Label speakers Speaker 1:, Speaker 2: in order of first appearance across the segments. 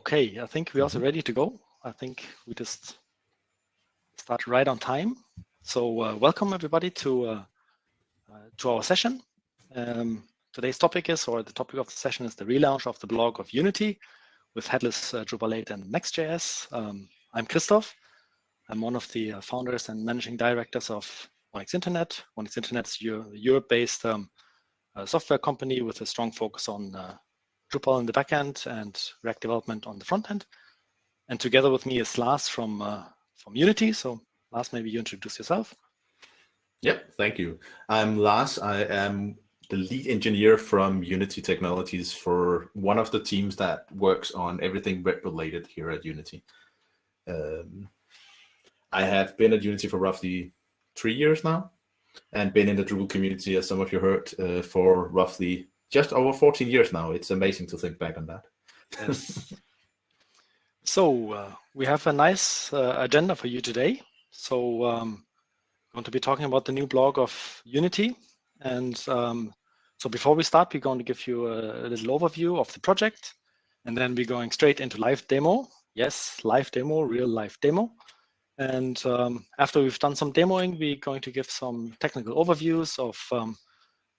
Speaker 1: Okay, I think we're also ready to go. I think we just start right on time. So welcome everybody to our session. Today's topic is, or the topic of the session is the relaunch of the blog of Unity with Headless Drupal 8 and Next.js. I'm Christoph. I'm one of the founders and managing directors of Onyx Internet. Onyx Internet is a Europe-based software company with a strong focus on Drupal in the backend and React development on the front end. And together with me is Lars from Unity. So Lars, maybe you introduce yourself.
Speaker 2: Yep, thank you. I'm Lars. I am the lead engineer from Unity Technologies for one of the teams that works on everything web related here at Unity. I have been at Unity for roughly 3 years now and been in the Drupal community, as some of you heard, for roughly just over 14 years now. It's amazing to think back on that.
Speaker 1: Yes. So we have a nice agenda for you today. So we're going to be talking about the new blog of Unity. And so before we start, we're going to give you a little overview of the project. And then we're going straight into live demo. Yes, live demo, real live demo. And after we've done some demoing, we're going to give some technical overviews of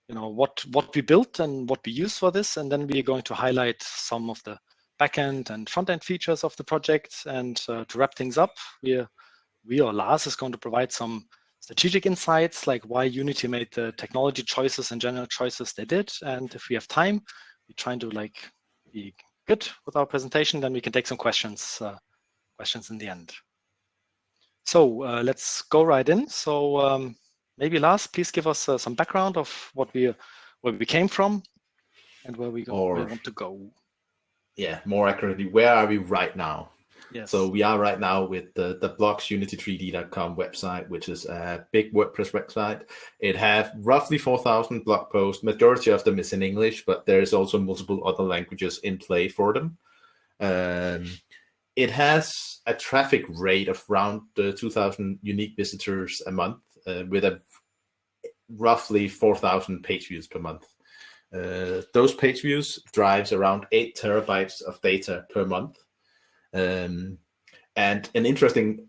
Speaker 1: what we built and what we use for this. And then we're going to highlight some of the backend and front-end features of the project. And to wrap things up, Lars is going to provide some strategic insights, like why Unity made the technology choices and general choices they did. And if we have time, we're trying to be good with our presentation, then we can take some questions in the end. So let's go right in. So maybe Lars, please give us some background of where we came from and where we want to go.
Speaker 2: Yeah, more accurately, where are we right now?
Speaker 1: Yes.
Speaker 2: So we are right now with the blogs unity3d.com website, which is a big WordPress website. It has roughly 4,000 blog posts. Majority of them is in English, but there's also multiple other languages in play for them. It has a traffic rate of around 2,000 unique visitors a month, with a roughly 4,000 page views per month. Those page views drives around 8 terabytes of data per month. And an interesting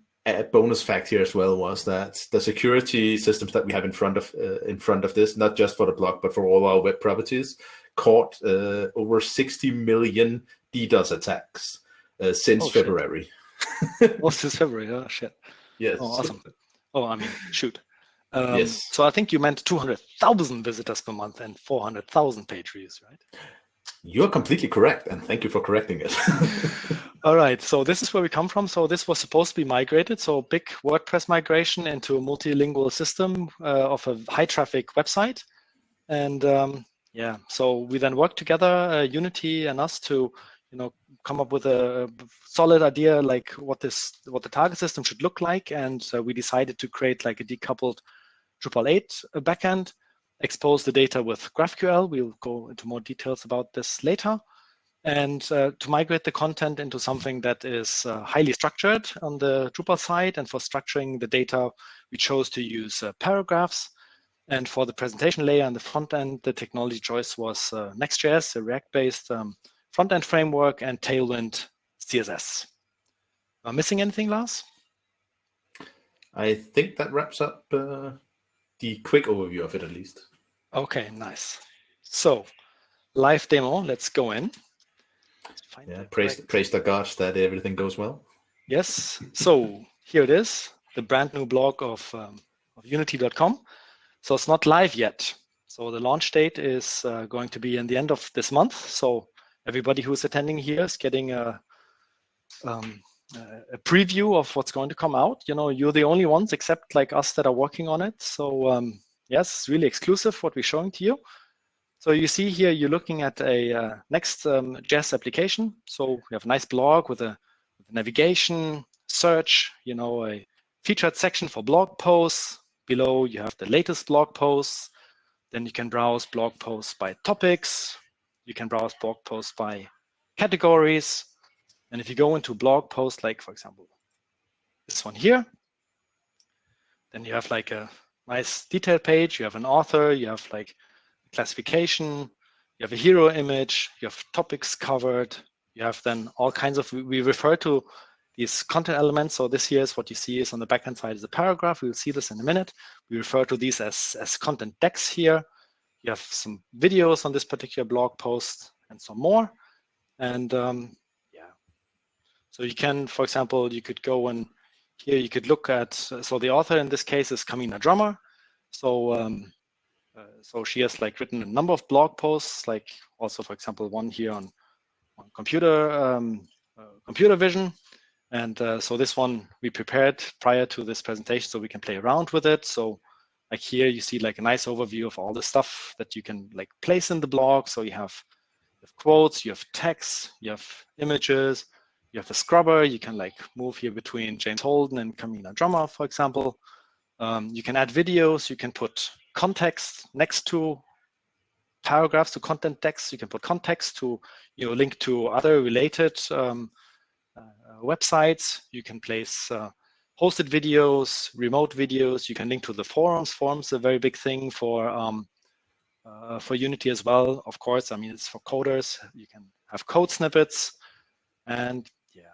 Speaker 2: bonus fact here as well was that the security systems that we have in front of this, not just for the blog but for all our web properties, caught over 60 million DDoS attacks since February.
Speaker 1: Since February? Oh shit!
Speaker 2: Yes.
Speaker 1: Oh, awesome. Oh, I mean, shoot.
Speaker 2: Yes.
Speaker 1: So I think you meant 200,000 visitors per month and 400,000 page views, right?
Speaker 2: You're completely correct, and thank you for correcting it.
Speaker 1: All right, so this is where we come from. So this was supposed to be migrated, so big WordPress migration into a multilingual system of a high traffic website. And so we then worked together, Unity and us, to come up with a solid idea like what the target system should look like. And we decided to create like a decoupled Drupal 8 backend, expose the data with GraphQL. We'll go into more details about this later. And to migrate the content into something that is highly structured on the Drupal side. And for structuring the data, we chose to use paragraphs. And for the presentation layer and the front end, the technology choice was Next.js, a React-based front-end framework, and Tailwind CSS. Am I missing anything, Lars?
Speaker 2: I think that wraps up the quick overview of it, at least.
Speaker 1: Okay, nice. So, live demo, let's go in.
Speaker 2: Praise the gods that everything goes well.
Speaker 1: Yes, so here it is, the brand new blog of unity.com. So it's not live yet. So the launch date is going to be in the end of this month. So everybody who's attending here is getting a preview of what's going to come out. You're the only ones except like us that are working on it. So yes, really exclusive what we're showing to you. So you see here, you're looking at a Next.js application. So we have a nice blog with a navigation, search, a featured section for blog posts. Below you have the latest blog posts. Then you can browse blog posts by topics. You can browse blog posts by categories. And if you go into blog posts, like for example, this one here, then you have like a nice detail page. You have an author, you have like classification, you have a hero image, you have topics covered, you have then all kinds of, we refer to these content elements. So this here is what you see is on the backend side is a paragraph. We'll see this in a minute. We refer to these as content decks here. You have some videos on this particular blog post and some more. And yeah, so you can, for example, you could go and here you could look at, so the author in this case is Kamina Drummer. So so she has like written a number of blog posts, like also, for example, one here on computer vision. And so this one we prepared prior to this presentation so we can play around with it. So like here you see like a nice overview of all the stuff that you can like place in the blog. So you have quotes, you have text, you have images, you have the scrubber. You can like move here between James Holden and Kamina Drummer, for example. You can add videos, you can put context next to paragraphs, to content text. You can put context to, link to other related websites. You can place hosted videos, remote videos. You can link to the forums. Forums are a very big thing for Unity as well. Of course, I mean, it's for coders. You can have code snippets, and yeah.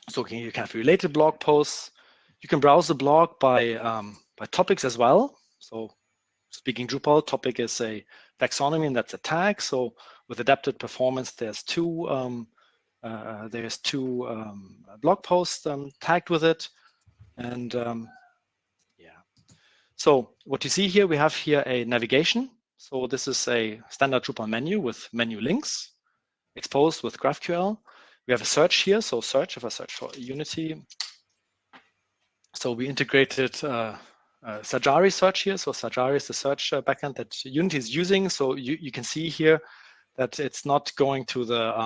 Speaker 1: So you can have related blog posts. You can browse the blog by topics as well. So speaking Drupal, topic is a taxonomy, and that's a tag. So with adapted performance, there's two blog posts tagged with it. And yeah, so what you see here, we have here a navigation. So this is a standard Drupal menu with menu links exposed with GraphQL. We have a search here. So search, if I search for Unity. So we integrated Sajari search here. So Sajari is the search backend that Unity is using. So you can see here that it's not going to the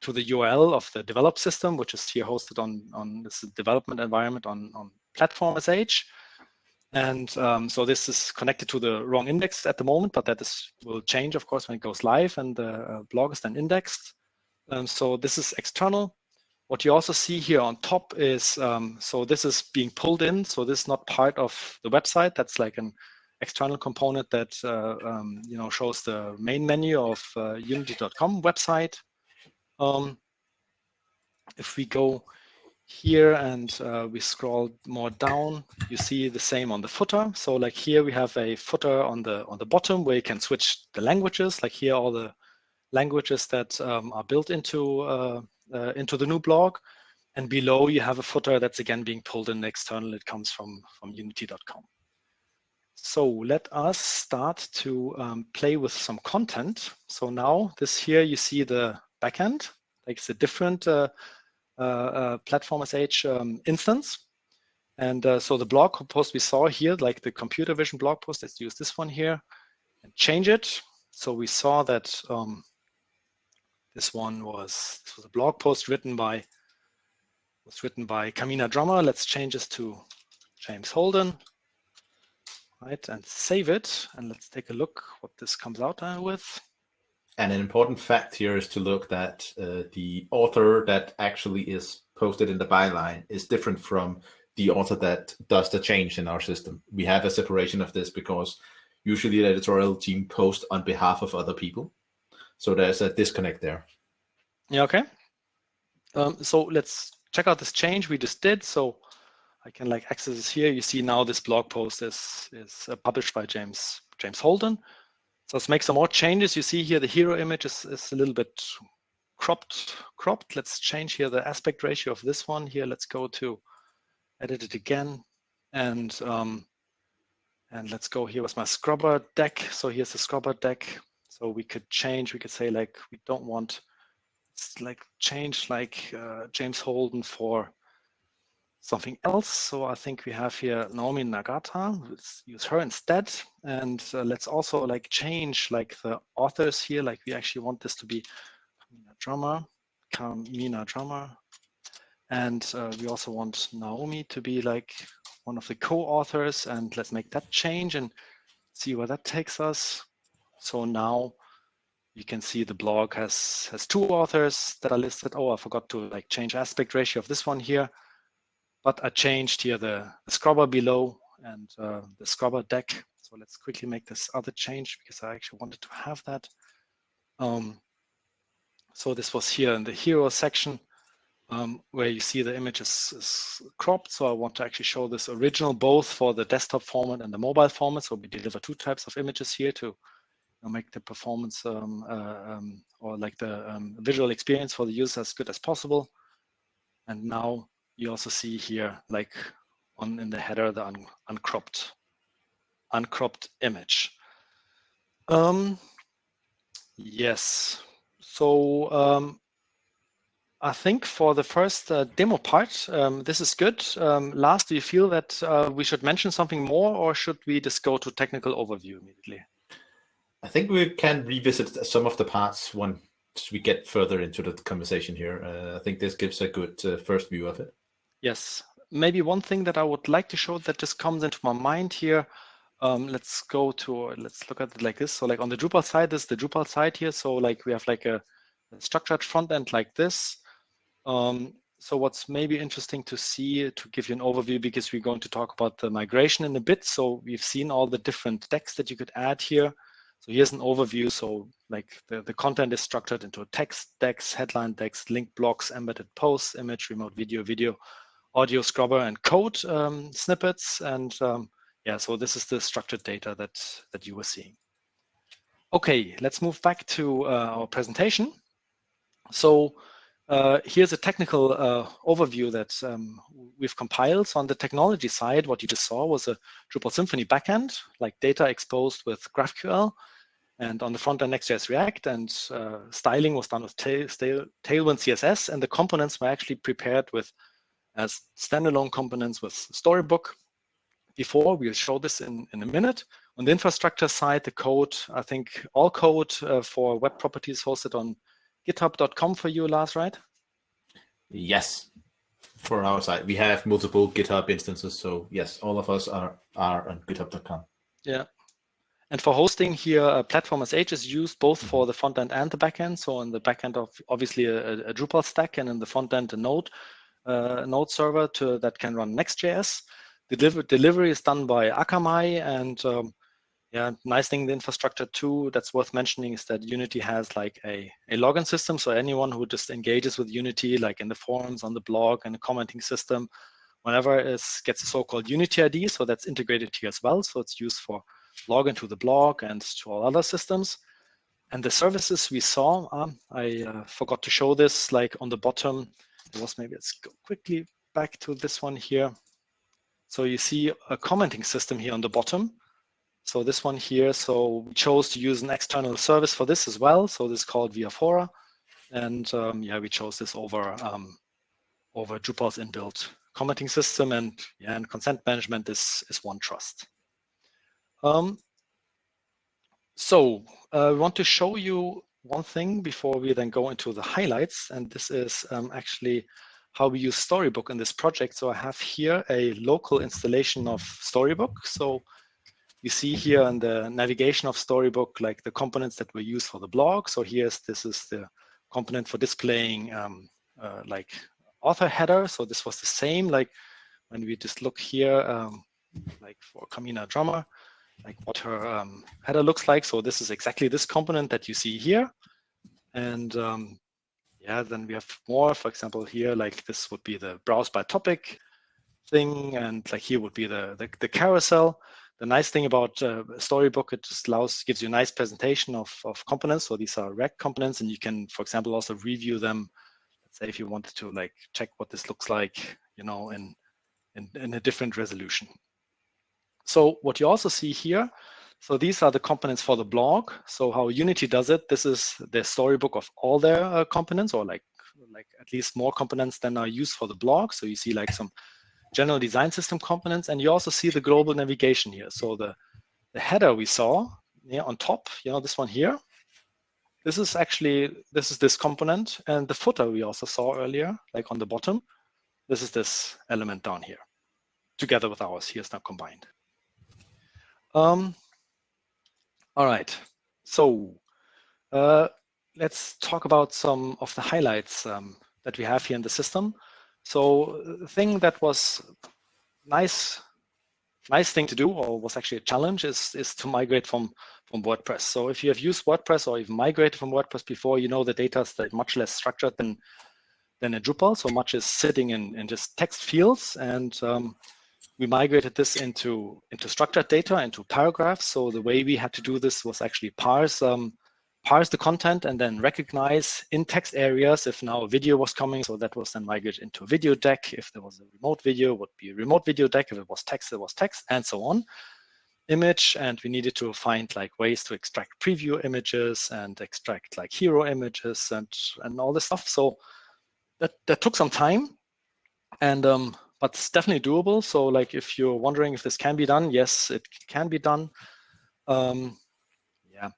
Speaker 1: URL of the develop system, which is here hosted on this development environment on platform SH. And so this is connected to the wrong index at the moment, but that will change, of course, when it goes live and the blog is then indexed. So this is external. What you also see here on top is, so this is being pulled in. So this is not part of the website. That's like an external component that shows the main menu of unity.com website. If we go here and we scroll more down, you see the same on the footer. So like here we have a footer on the bottom where you can switch the languages. Like here, all the languages that are built into the new blog. And below you have a footer that's again being pulled in external. It comes from unity.com. So let us start to play with some content. So now this here, you see the backend, like it's a different platform SH instance. And so the blog post we saw here, like the computer vision blog post, let's use this one here and change it. So we saw that this was a blog post written by Kamina Drummer. Let's change this to James Holden, right? And save it. And let's take a look what this comes out with.
Speaker 2: And an important fact here is to look that the author that actually is posted in the byline is different from the author that does the change in our system. We have a separation of this because usually the editorial team posts on behalf of other people. So there's a disconnect there.
Speaker 1: Yeah, okay. So let's check out this change we just did. So I can like access this here. You see now this blog post is published by James Holden. So let's make some more changes. You see here the hero image is a little bit cropped. Let's change here the aspect ratio of this one here. Let's go to edit it again. And let's go here with my scrubber deck. So here's the scrubber deck. So we could say like, we don't want, change James Holden for something else. So I think we have here Naomi Nagata. Let's use her instead. And let's also like change like the authors here. Like we actually want this to be Kamina Drummer. And we also want Naomi to be like one of the co-authors. And let's make that change and see where that takes us. So now you can see the blog has two authors that are listed. Oh, I forgot to like change aspect ratio of this one here. But I changed here the scrubber below and the scrubber deck. So let's quickly make this other change because I actually wanted to have that. So this was here in the hero section where you see the image is cropped. So I want to actually show this original both for the desktop format and the mobile format. So we deliver two types of images here to make the performance or like the visual experience for the user as good as possible. And now you also see here, like in the header, the uncropped image. Yes. So I think for the first demo part, this is good. Lars, do you feel that we should mention something more, or should we just go to technical overview immediately?
Speaker 2: I think we can revisit some of the parts once we get further into the conversation here. I think this gives a good first view of it.
Speaker 1: Yes. Maybe one thing that I would like to show that just comes into my mind here. Let's look at it like this. So like on the Drupal side, this is the Drupal side here. So like we have like a structured front end like this. So what's maybe interesting to see, to give you an overview, because we're going to talk about the migration in a bit. So we've seen all the different text that you could add here. So here's an overview. So like the content is structured into text decks, headline decks, link blocks, embedded posts, image, remote video, audio scrubber, and code snippets. And yeah, so this is the structured data that you were seeing. Okay, let's move back to our presentation. So here's a technical overview that we've compiled. So on the technology side, what you just saw was a Drupal Symfony backend, like data exposed with GraphQL, and on the front end Next.js React, and styling was done with Tailwind CSS, and the components were actually prepared with as standalone components with Storybook. Before, we'll show this in a minute. On the infrastructure side, the code, I think all code for web properties hosted on github.com for you, Lars, right?
Speaker 2: Yes, for our side. We have multiple GitHub instances. So yes, all of us are on github.com.
Speaker 1: Yeah. And for hosting here, Platform SH is used both for the front end and the back end. So in the back end, of obviously a Drupal stack, and in the front end, a Node server that can run Next.js. Delivery is done by Akamai, and yeah, nice thing in the infrastructure too that's worth mentioning is that Unity has like a login system. So anyone who just engages with Unity, like in the forums, on the blog, and the commenting system, whenever gets a so-called Unity ID. So that's integrated here as well. So it's used for login to the blog and to all other systems. And the services we saw, I forgot to show this, like on the bottom, let's go quickly back to this one here. So you see a commenting system here on the bottom. So this one here, so we chose to use an external service for this as well. So this is called Viafora. And yeah, we chose this over Drupal's inbuilt commenting system, and yeah, and consent management is OneTrust. So we want to show you one thing before we then go into the highlights, and this is actually how we use Storybook in this project. So I have here a local installation of Storybook. So you see here in the navigation of Storybook, like the components that were used for the blog. So this is the component for displaying like author header. So this was the same, like when we just look here, like for Kamina Drummer, like what her header looks like. So this is exactly this component that you see here. And yeah, then we have more, for example, here, like this would be the browse by topic thing. And like here would be the carousel. The nice thing about Storybook, it just gives you a nice presentation of components. So these are rec components, and you can, for example, also review them. Let's say if you wanted to like check what this looks like, you know, in a different resolution. So what you also see here, so these are the components for the blog. So how Unity does it, this is the Storybook of all their components, or like at least more components than are used for the blog. So you see like some general design system components, and you also see the global navigation here. So the header we saw on top, you know, this one here, this is this component, and the footer we also saw earlier, like on the bottom, this is this element down here, together with ours. Here's now combined. All right, so let's talk about some of the highlights that we have here in the system. So the thing that was nice nice thing to do, or was actually a challenge, is to migrate from WordPress. So if you have used WordPress or even migrated from WordPress before, you know the data is like much less structured than in Drupal. So much is sitting in just text fields, and we migrated this into structured data, into paragraphs. So the way we had to do this was actually parse the content and then recognize in text areas if now a video was coming. So that was then migrated into a video deck. If there was a remote video, it would be a remote video deck. If it was text, it was text, and so on. Image, and we needed to find like ways to extract preview images and extract like hero images and all this stuff. So that took some time, and but it's definitely doable. So like if you're wondering if this can be done, yes, it can be done. Yeah.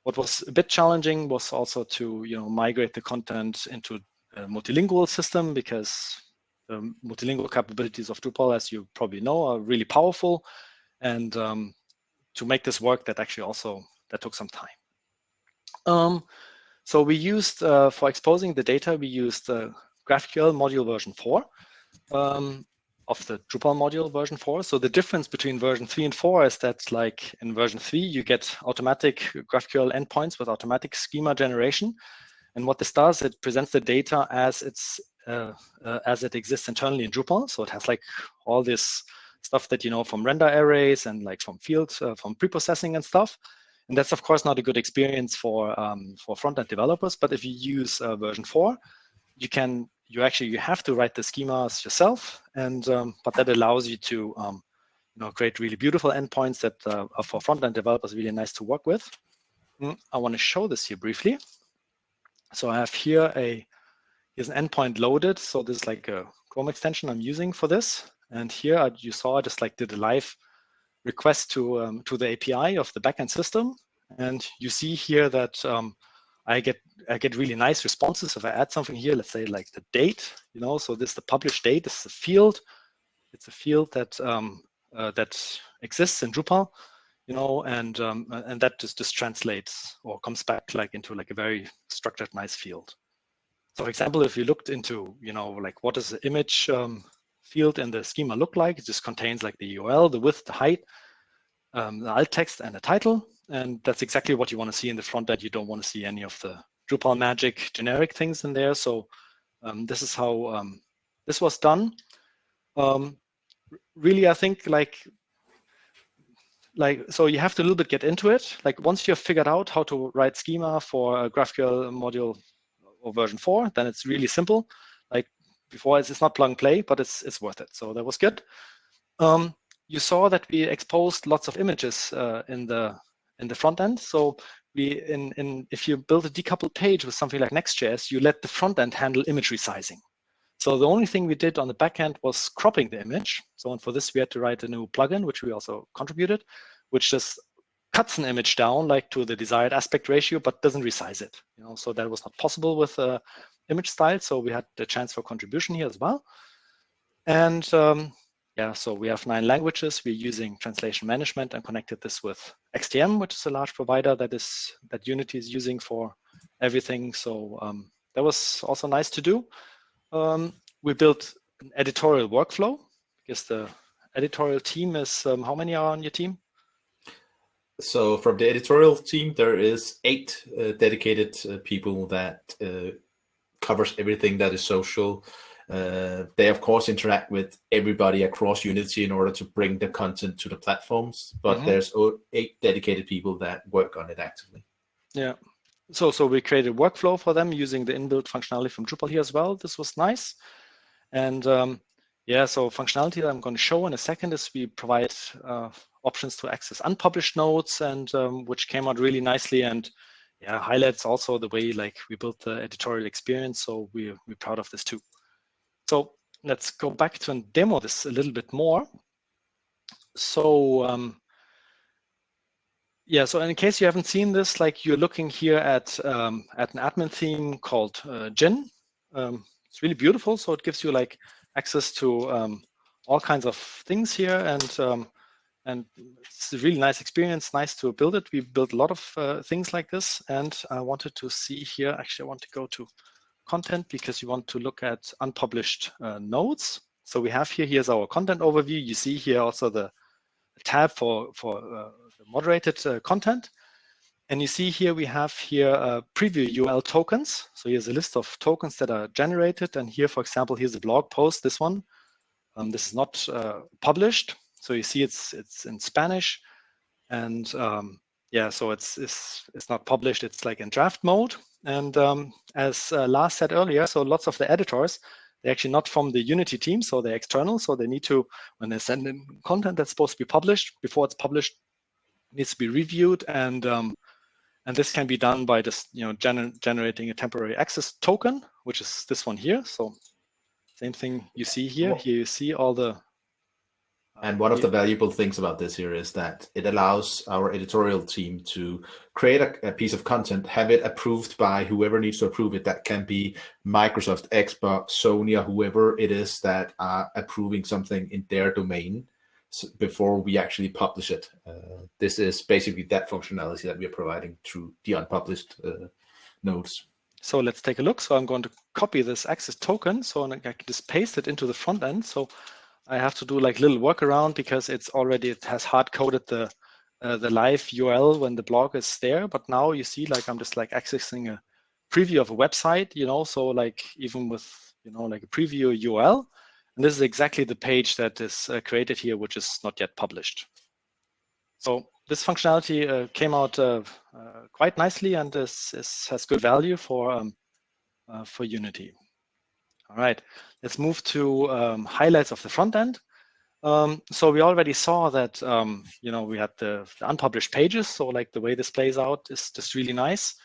Speaker 1: What was a bit challenging was also to migrate the content into a multilingual system, because the multilingual capabilities of Drupal, as you probably know, are really powerful. And to make this work, that took some time. So we used, for exposing the data, we used GraphQL module version 4 of the Drupal module version 4. So the difference between version 3 and 4 is that, like in version 3, you get automatic GraphQL endpoints with automatic schema generation. And what this does, it presents the data as it exists internally in Drupal. So it has like all this stuff that you know from render arrays and like from fields, from preprocessing and stuff. And that's of course not a good experience for front-end developers. But if you use version 4, you have to write the schemas yourself, and but that allows you to create really beautiful endpoints that are for front-end developers really nice to work with. I want to show this here briefly. So I have here's an endpoint loaded. So this is like a Chrome extension I'm using for this. And here you saw I just like did a live request to the API of the backend system. And you see here that I get really nice responses if I add something here. Let's say like the date, so this is the published date. This is a field. It's a field that that exists in Drupal, and that just translates or comes back like into like a very structured, nice field. So, for example, if you looked into like what does the image field in the schema look like, it just contains like the URL, the width, the height, the alt text, and the title. And that's exactly what you want to see in the front end. You don't want to see any of the Drupal magic generic things in there. So this is how this was done. Really, I think so you have to a little bit get into it. Like once you've figured out how to write schema for a GraphQL module or version 4, then it's really simple. Like before, it's not plug and play, but it's worth it. So that was good. You saw that we exposed lots of images in the front end. So if you build a decoupled page with something like Next.js, you let the front end handle image resizing. So the only thing we did on the back end was cropping the image. So for this, we had to write a new plugin, which we also contributed, which just cuts an image down like to the desired aspect ratio, but doesn't resize it. So that was not possible with image style. So we had the chance for contribution here as well. And yeah, so we have 9 languages. We're using translation management and connected this with XTM, which is a large provider that Unity is using for everything. So that was also nice to do. We built an editorial workflow, because the editorial team is, how many are on your team?
Speaker 2: So from the editorial team, there is 8 dedicated people that covers everything that is social. They of course interact with everybody across Unity in order to bring the content to the platforms, but there's 8 dedicated people that work on it actively. Yeah.
Speaker 1: So we created workflow for them using the inbuilt functionality from Drupal here as well. This was nice. And yeah, so functionality that I'm going to show in a second is we provide options to access unpublished nodes, and which came out really nicely, and yeah, highlights also the way like we built the editorial experience. So we're proud of this too. So let's go back to and demo this a little bit more. So yeah, so in case you haven't seen this, like you're looking here at an admin theme called Gin. It's really beautiful. So it gives you like access to all kinds of things here, and it's a really nice experience. Nice to build it. We built a lot of things like this, and I wanted to see here. Actually, I want to go to content because you want to look at unpublished nodes. So we have here's our content overview. You see here also the tab for the moderated content. And you see here, we have here preview URL tokens. So here's a list of tokens that are generated. And here, for example, here's a blog post, this one. This is not published. So you see it's in Spanish. And yeah, so it's not published. It's like in draft mode. And as Lars said earlier, so lots of the editors, they're actually not from the Unity team. So they're external. So they need to, when they send in content that's supposed to be published, before it's published, it needs to be reviewed. And this can be done by just generating a temporary access token, which is this one here. So same thing you see here. Here you see all the.
Speaker 2: And one of the valuable things about this here is that it allows our editorial team to create a piece of content, have it approved by whoever needs to approve it. That can be Microsoft, Xbox, Sony, or whoever it is that are approving something in their domain before we actually publish it. This is basically that functionality that we are providing through the unpublished nodes. So
Speaker 1: let's take a look. So I'm going to copy this access token. So I can just paste it into the front end. So I have to do like a little workaround because it has hard coded the live URL when the blog is there. But now you see, like, I'm just like accessing a preview of a website, so like even with, like a preview URL. And this is exactly the page that is created here, which is not yet published. So this functionality came out quite nicely and has good value for Unity. All right, let's move to highlights of the front end. So we already saw that we had the unpublished pages. So like the way this plays out is just really nice.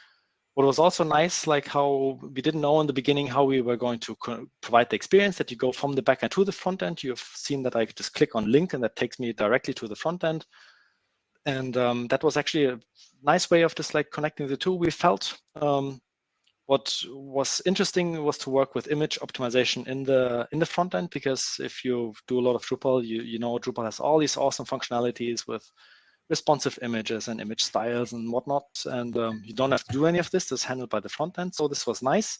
Speaker 1: What was also nice, like how we didn't know in the beginning how we were going to provide the experience that you go from the backend to the front end. You've seen that I just click on link and that takes me directly to the front end. And that was actually a nice way of just like connecting the two. We felt what was interesting was to work with image optimization in the front end, because if you do a lot of Drupal, you know Drupal has all these awesome functionalities with responsive images and image styles and whatnot, and you don't have to do any of this. This is handled by the front end, so this was nice.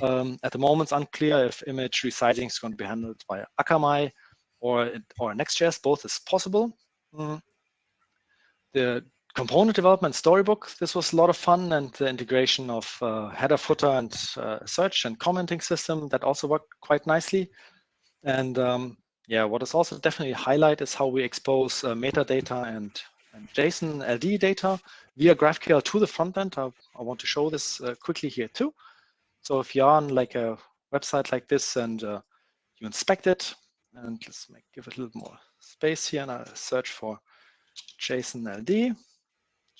Speaker 1: At the moment, it's unclear if image resizing is going to be handled by Akamai or Next.js. Both is possible. The component development storybook, this was a lot of fun, and the integration of header, footer, and search and commenting system, that also worked quite nicely. And yeah, what is also definitely a highlight is how we expose metadata and JSON LD data via GraphQL to the front end. I want to show this quickly here too. So if you're on like a website like this and you inspect it, and let's give it a little more space here, and I search for JSON LD.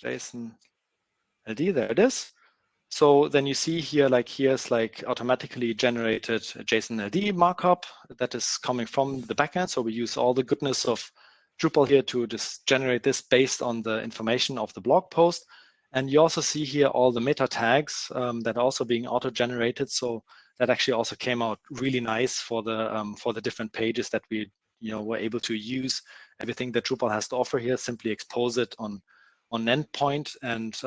Speaker 1: JSON LD, there it is. So then you see here, like here's like automatically generated JSON LD markup that is coming from the backend. So we use all the goodness of Drupal here to just generate this based on the information of the blog post. And you also see here all the meta tags that are also being auto-generated. So that actually also came out really nice for the different pages that we were able to use everything that Drupal has to offer here, simply expose it on an endpoint and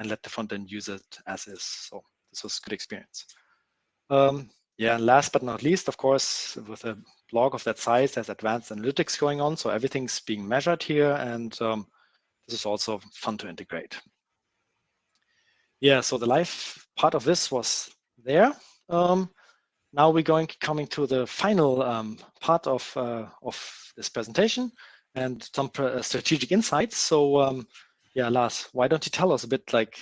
Speaker 1: let the front end use it as is. So this was a good experience. Yeah, last but not least, of course, with a blog of that size, there's advanced analytics going on. So everything's being measured here, and this is also fun to integrate. Yeah, so the live part of this was there. Now we're coming to the final part of this presentation and some strategic insights. So yeah, Lars, why don't you tell us a bit like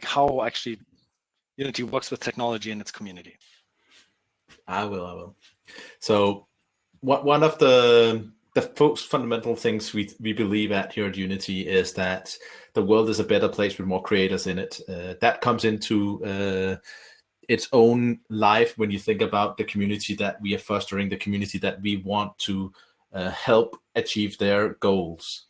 Speaker 1: how actually Unity works with technology in its community?
Speaker 2: I will. So one of the fundamental things we believe at here at Unity is that the world is a better place with more creators in it. That comes into its own life when you think about the community that we are fostering, the community that we want to help achieve their goals.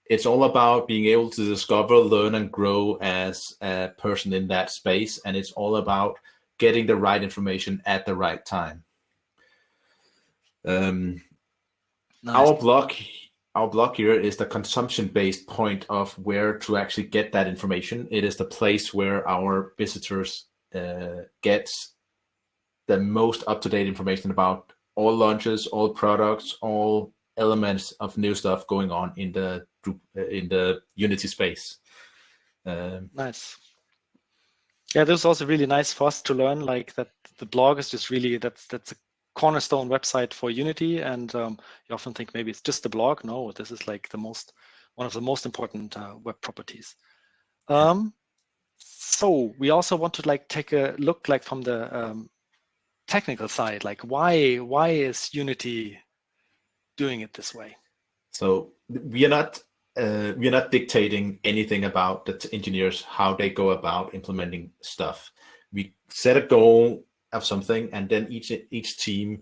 Speaker 2: It's all about being able to discover, learn, and grow as a person in that space, and it's all about getting the right information at the right time. Nice. Our blog here is the consumption-based point of where to actually get that information. It is the place where our visitors get the most up-to-date information about all launches, all products, all elements of new stuff going on in the Unity space.
Speaker 1: Nice. Yeah, this was also really nice for us to learn, like that the blog is just really that's a cornerstone website for Unity, and you often think maybe it's just the blog. No, this is like one of the most important web properties. So we also want to like take a look like from the technical side, like why is Unity doing it this way?
Speaker 2: So we are not dictating anything about the engineers how they go about implementing stuff. We set a goal of something, and then each team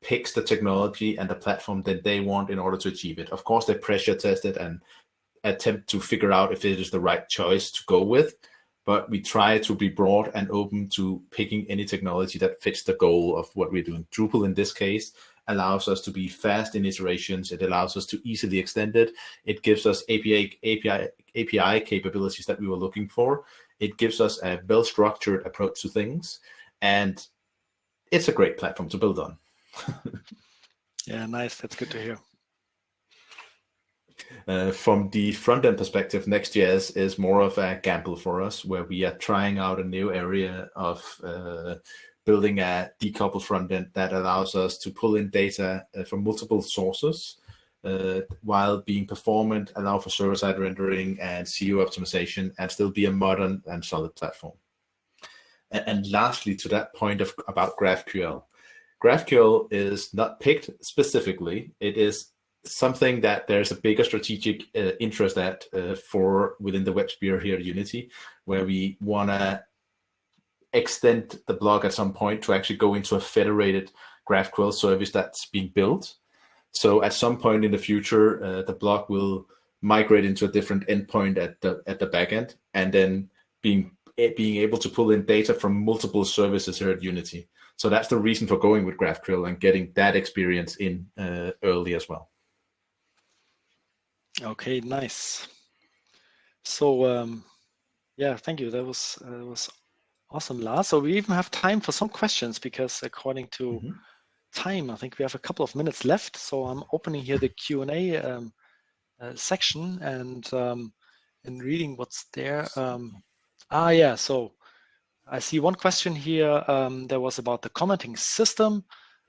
Speaker 2: picks the technology and the platform that they want in order to achieve it. Of course, they pressure test it and attempt to figure out if it is the right choice to go with, but we try to be broad and open to picking any technology that fits the goal of what we're doing. Drupal in this case allows us to be fast in iterations. It allows us to easily extend it. It gives us API capabilities that we were looking for. It gives us a well-structured approach to things, and it's a great platform to build on.
Speaker 1: Yeah, nice. That's good to hear.
Speaker 2: From the front-end perspective, Next.js is more of a gamble for us, where we are trying out a new area of building a decouple front-end that allows us to pull in data from multiple sources while being performant, allow for server-side rendering and CU optimization, and still be a modern and solid platform. And lastly, to that point about GraphQL. GraphQL is not picked specifically. It is something that there's a bigger strategic interest at for within the web sphere here at Unity, where we want to extend the blog at some point to actually go into a federated GraphQL service that's being built. So at some point in the future, the blog will migrate into a different endpoint at the backend, and then being able to pull in data from multiple services here at Unity. So that's the reason for going with GraphQL and getting that experience in early as well.
Speaker 1: Okay, nice. So yeah, thank you. That was awesome, Lars. So we even have time for some questions, because according to time, I think we have a couple of minutes left. So I'm opening here the Q&A section and reading what's there. Yeah, so I see one question here. There was about the commenting system.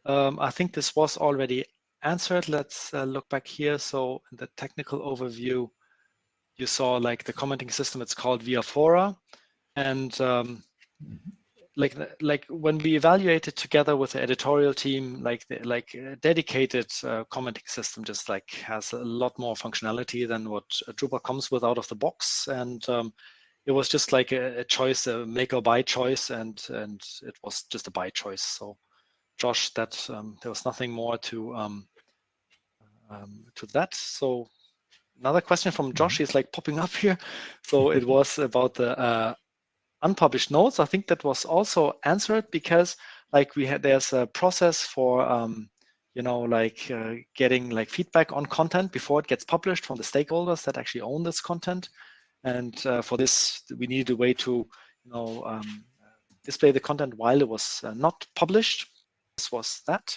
Speaker 1: I think this was already answered. Let's look back here. So in the technical overview, you saw like the commenting system. It's called Viafora, and like when we evaluated together with the editorial team, like a dedicated commenting system just like has a lot more functionality than what Drupal comes with out of the box, and it was just like a choice, a make or buy choice, and it was just a buy choice. So Josh, that there was nothing more to that. So another question from Josh is like popping up here. So it was about the unpublished notes. I think that was also answered, because like there's a process for you know, like getting like feedback on content before it gets published from the stakeholders that actually own this content. And for this, we needed a way to, you know, display the content while it was not published. This was that.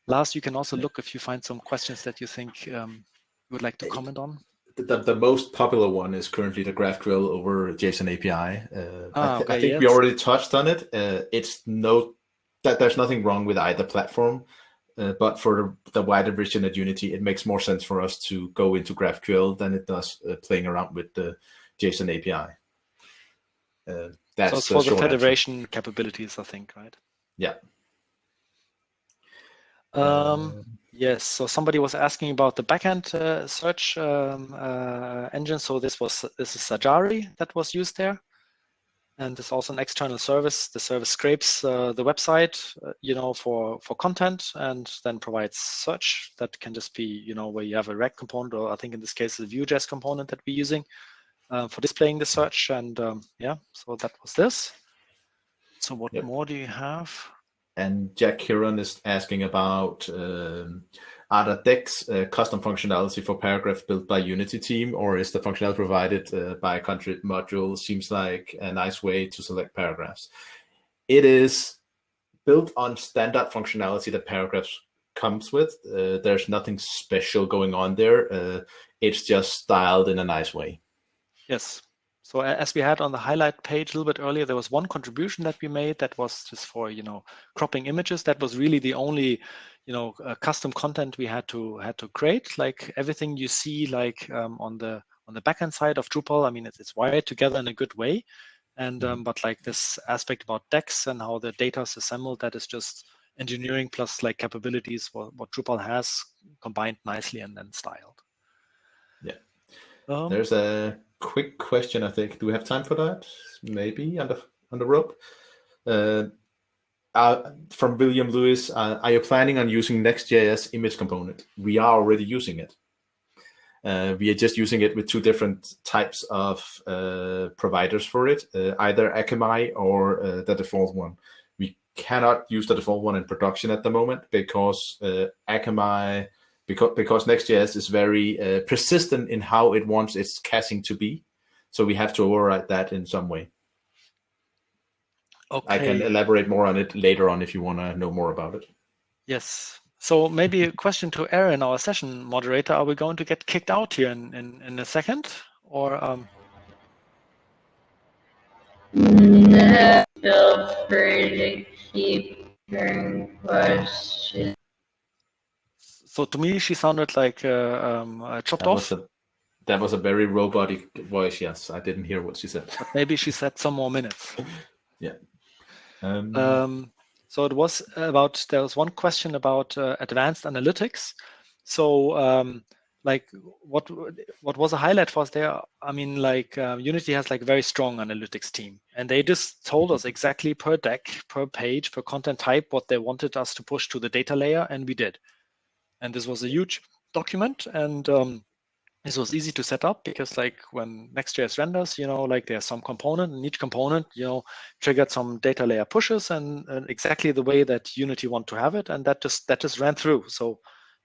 Speaker 1: Lars, you can also look if you find some questions that you think you would like to comment on.
Speaker 2: The most popular one is currently the GraphQL over JSON API. I think we already touched on it. There's nothing wrong with either platform, but for the wider vision at Unity, it makes more sense for us to go into GraphQL than it does playing around with the JSON API. That's
Speaker 1: so it's for the federation capabilities, I think, right?
Speaker 2: Yeah.
Speaker 1: Yes, so somebody was asking about the backend search engine. So this is Sajari that was used there, and it's also an external service. The service scrapes the website, you know, for content, and then provides search that can just be, you know, where you have a React component, or I think in this case the Vue.js component that we're using for displaying the search. And yeah, so that was this. So what more do you have?
Speaker 2: And Jack Huron is asking about are the decks custom functionality for paragraph built by Unity team, or is the functionality provided by a country module? Seems like a nice way to select paragraphs. It is built on standard functionality that paragraphs comes with. There's nothing special going on there. It's just styled in a nice way.
Speaker 1: Yes. So as we had on the highlight page a little bit earlier, there was one contribution that we made that was just for, cropping images. That was really the only, custom content we had to create. Like everything you see, like on the backend side of Drupal, I mean, it's wired together in a good way. And but like this aspect about decks and how the data is assembled, that is just engineering plus like capabilities what Drupal has combined nicely and then styled.
Speaker 2: Yeah. There's a quick question, I think. Do we have time for that? Maybe on the rope. From William Lewis, are you planning on using Next.js image component? We are already using it. We are just using it with two different types of providers for it, either Akamai or the default one. We cannot use the default one in production at the moment because Akamai, because Next.js is very persistent in how it wants its caching to be. So we have to override that in some way.
Speaker 1: Okay.
Speaker 2: I can elaborate more on it later on if you want to know more about it.
Speaker 1: Yes. So maybe a question to Aaron, our session moderator. Are we going to get kicked out here in a second? Or
Speaker 3: No, feel free to keep hearing questions.
Speaker 1: So to me, she sounded like chopped off.
Speaker 2: That was a very robotic voice. Yes, I didn't hear what she said.
Speaker 1: But maybe she said some more minutes.
Speaker 2: Yeah.
Speaker 1: So it was about, there was one question about advanced analytics. So like what was a highlight for us there? I mean, like Unity has like very strong analytics team, and they just told us exactly per deck, per page, per content type what they wanted us to push to the data layer, and we did. And this was a huge document, and this was easy to set up because like when Next.js renders, like there's some component, and each component, triggered some data layer pushes and exactly the way that Unity want to have it, and that just ran through. So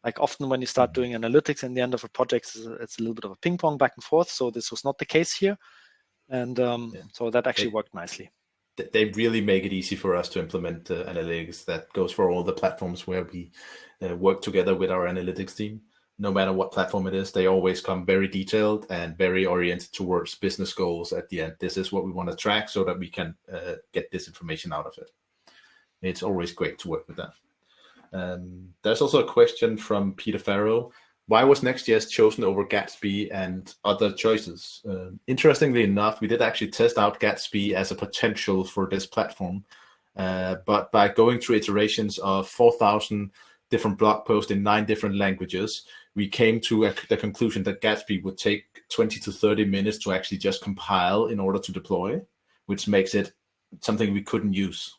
Speaker 1: like often when you start doing analytics in the end of a project, it's a little bit of a ping pong back and forth. So this was not the case here, and so that actually worked nicely.
Speaker 2: They really make it easy for us to implement analytics. That goes for all the platforms where we work together with our analytics team. No matter what platform it is, they always come very detailed and very oriented towards business goals at the end. This is what we want to track so that we can get this information out of it. It's always great to work with that. There's also a question from Peter Farrow. Why was Next.js chosen over Gatsby and other choices? Interestingly enough, we did actually test out Gatsby as a potential for this platform. But by going through iterations of 4,000 different blog posts in 9 different languages, we came to the conclusion that Gatsby would take 20 to 30 minutes to actually just compile in order to deploy, which makes it something we couldn't use.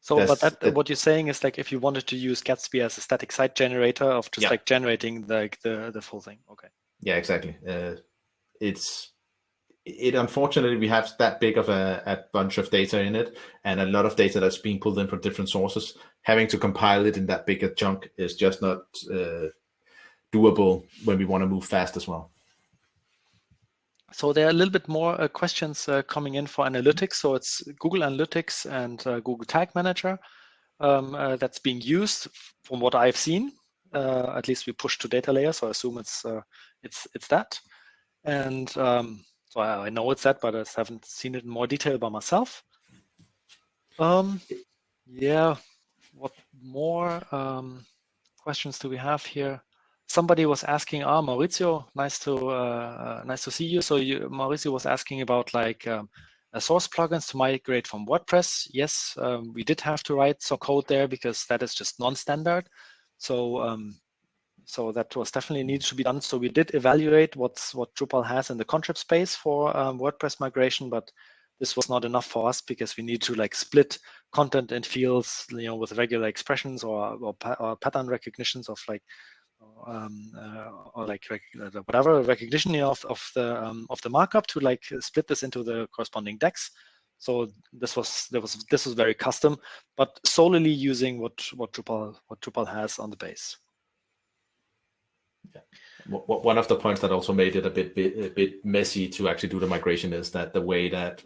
Speaker 1: So, what you're saying is like if you wanted to use Gatsby as a static site generator of just like generating like the full thing. Okay.
Speaker 2: Yeah, exactly. Unfortunately, we have that big of a bunch of data in it, and a lot of data that's being pulled in from different sources. Having to compile it in that big a chunk is just not doable when we want to move fast as well.
Speaker 1: So there are a little bit more questions coming in for analytics. So it's Google Analytics and Google Tag Manager that's being used from what I've seen. At least we push to data layer, so I assume it's that. And so I know it's that, but I haven't seen it in more detail by myself. Yeah, what more questions do we have here? Somebody was asking, Maurizio, nice to see you. So Maurizio was asking about like source plugins to migrate from WordPress. Yes, we did have to write some code there because that is just non-standard. So so that was definitely needs to be done. So we did evaluate what Drupal has in the contrib space for WordPress migration, but this was not enough for us because we need to like split content and fields, with regular expressions or pattern recognitions of like or like whatever recognition of the markup to like split this into the corresponding decks. So this was very custom, but solely using what Drupal has on the base.
Speaker 2: Yeah. One of the points that also made it a bit messy to actually do the migration is that the way that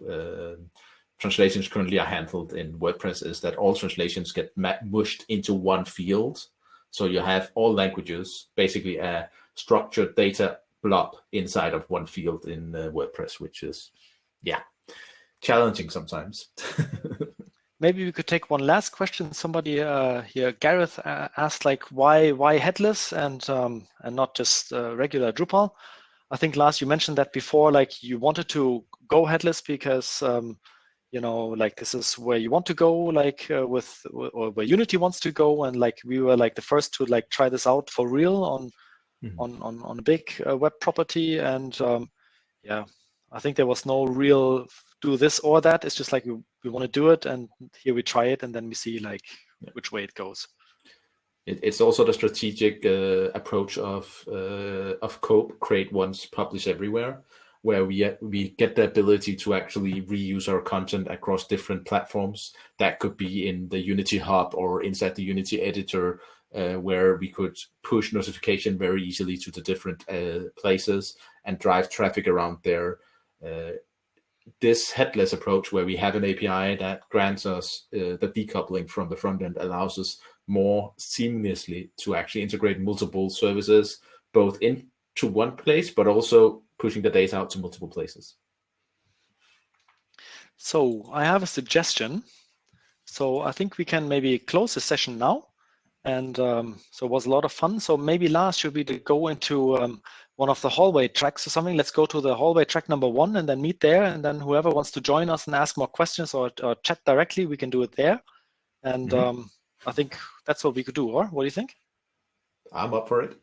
Speaker 2: translations currently are handled in WordPress is that all translations get mushed into one field. So you have all languages, basically a structured data blob inside of one field in WordPress, which is, yeah, challenging sometimes.
Speaker 1: Maybe we could take one last question. Somebody here, Gareth, asked like why headless and not just regular Drupal. I think Lars, you mentioned that before, like you wanted to go headless because you know, like this is where you want to go, like or where Unity wants to go, and like we were like the first to like try this out for real on a big web property, and yeah, I think there was no real do this or that. It's just like we want to do it, and here we try it, and then we see like which way it goes.
Speaker 2: It's also the strategic approach of Cope, create once, publish everywhere, where we get the ability to actually reuse our content across different platforms. That could be in the Unity Hub or inside the Unity editor, where we could push notification very easily to the different places and drive traffic around there. This headless approach, where we have an API that grants us the decoupling from the front end, allows us more seamlessly to actually integrate multiple services, both into one place, but also pushing the data out to multiple places.
Speaker 1: So I have a suggestion. So I think we can maybe close the session now. And so it was a lot of fun. So maybe Lars, should we go into one of the hallway tracks or something? Let's go to the hallway track number 1 and then meet there. And then whoever wants to join us and ask more questions or chat directly, we can do it there. And I think that's what we could do, or what do you think?
Speaker 2: I'm up for it.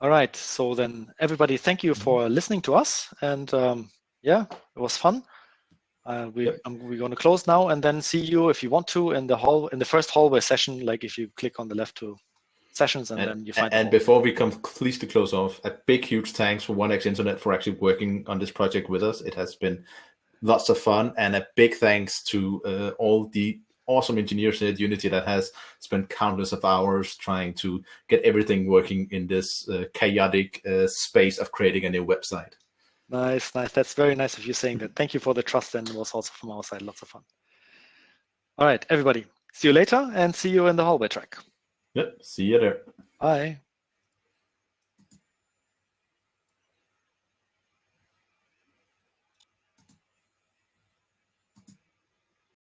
Speaker 1: All right. So then everybody, thank you for listening to us. And yeah, it was fun. We're going to close now and then see you if you want to in the first hallway session. Like if you click on the left to sessions and then you find.
Speaker 2: And before we come please to close off, a big huge thanks for 1x Internet for actually working on this project with us. It has been lots of fun, and a big thanks to all the awesome engineers at Unity that has spent countless of hours trying to get everything working in this chaotic space of creating a new website.
Speaker 1: Nice. That's very nice of you saying that. Thank you for the trust, and it was also from our side lots of fun. All right, everybody. See you later, and see you in the hallway track.
Speaker 2: Yep. See you there.
Speaker 1: Bye.